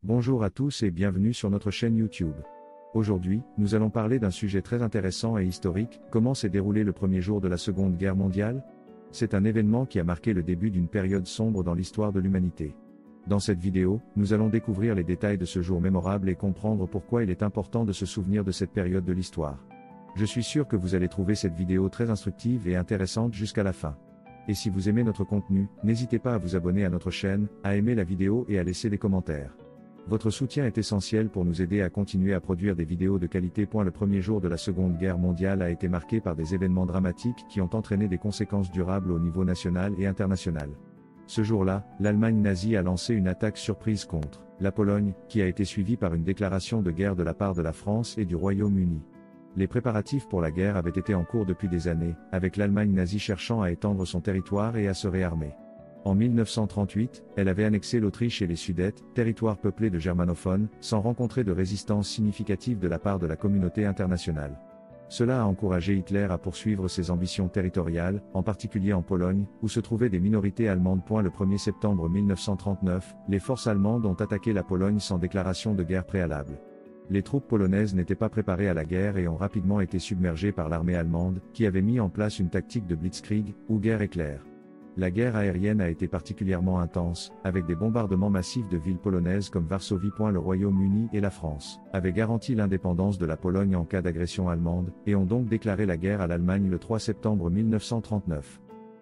Bonjour à tous et bienvenue sur notre chaîne YouTube. Aujourd'hui, nous allons parler d'un sujet très intéressant et historique, comment s'est déroulé le premier jour de la Seconde Guerre mondiale? C'est un événement qui a marqué le début d'une période sombre dans l'histoire de l'humanité. Dans cette vidéo, nous allons découvrir les détails de ce jour mémorable et comprendre pourquoi il est important de se souvenir de cette période de l'histoire. Je suis sûr que vous allez trouver cette vidéo très instructive et intéressante jusqu'à la fin. Et si vous aimez notre contenu, n'hésitez pas à vous abonner à notre chaîne, à aimer la vidéo et à laisser des commentaires. Votre soutien est essentiel pour nous aider à continuer à produire des vidéos de qualité. Le premier jour de la Seconde Guerre mondiale a été marqué par des événements dramatiques qui ont entraîné des conséquences durables au niveau national et international. Ce jour-là, l'Allemagne nazie a lancé une attaque surprise contre la Pologne, qui a été suivie par une déclaration de guerre de la part de la France et du Royaume-Uni. Les préparatifs pour la guerre avaient été en cours depuis des années, avec l'Allemagne nazie cherchant à étendre son territoire et à se réarmer. En 1938, elle avait annexé l'Autriche et les Sudètes, territoires peuplés de germanophones, sans rencontrer de résistance significative de la part de la communauté internationale. Cela a encouragé Hitler à poursuivre ses ambitions territoriales, en particulier en Pologne, où se trouvaient des minorités allemandes. Le 1er septembre 1939, les forces allemandes ont attaqué la Pologne sans déclaration de guerre préalable. Les troupes polonaises n'étaient pas préparées à la guerre et ont rapidement été submergées par l'armée allemande, qui avait mis en place une tactique de blitzkrieg, ou guerre éclair. La guerre aérienne a été particulièrement intense, avec des bombardements massifs de villes polonaises comme Varsovie. Le Royaume-Uni et la France avaient garanti l'indépendance de la Pologne en cas d'agression allemande, et ont donc déclaré la guerre à l'Allemagne le 3 septembre 1939.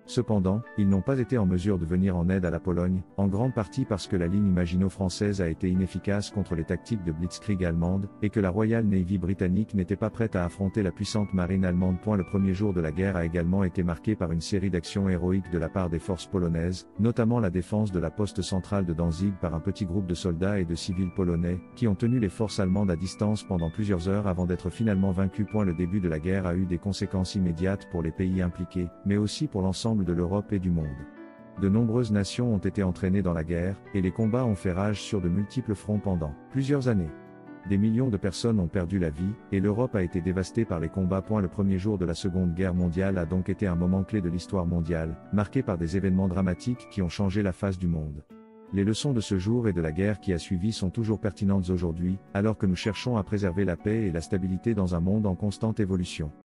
Cependant, ils n'ont pas été en mesure de venir en aide à la Pologne, en grande partie parce que la ligne Maginot française a été inefficace contre les tactiques de blitzkrieg allemande, et que la Royal Navy britannique n'était pas prête à affronter la puissante marine allemande. Le premier jour de la guerre a également été marqué par une série d'actions héroïques de la part des forces polonaises, notamment la défense de la poste centrale de Danzig par un petit groupe de soldats et de civils polonais, qui ont tenu les forces allemandes à distance pendant plusieurs heures avant d'être finalement vaincus. Le début de la guerre a eu des conséquences immédiates pour les pays impliqués, mais aussi pour l'ensemble de l'Europe et du monde. De nombreuses nations ont été entraînées dans la guerre, et les combats ont fait rage sur de multiples fronts pendant plusieurs années. Des millions de personnes ont perdu la vie, et l'Europe a été dévastée par les combats. Le premier jour de la Seconde Guerre mondiale a donc été un moment clé de l'histoire mondiale, marqué par des événements dramatiques qui ont changé la face du monde. Les leçons de ce jour et de la guerre qui a suivi sont toujours pertinentes aujourd'hui, alors que nous cherchons à préserver la paix et la stabilité dans un monde en constante évolution.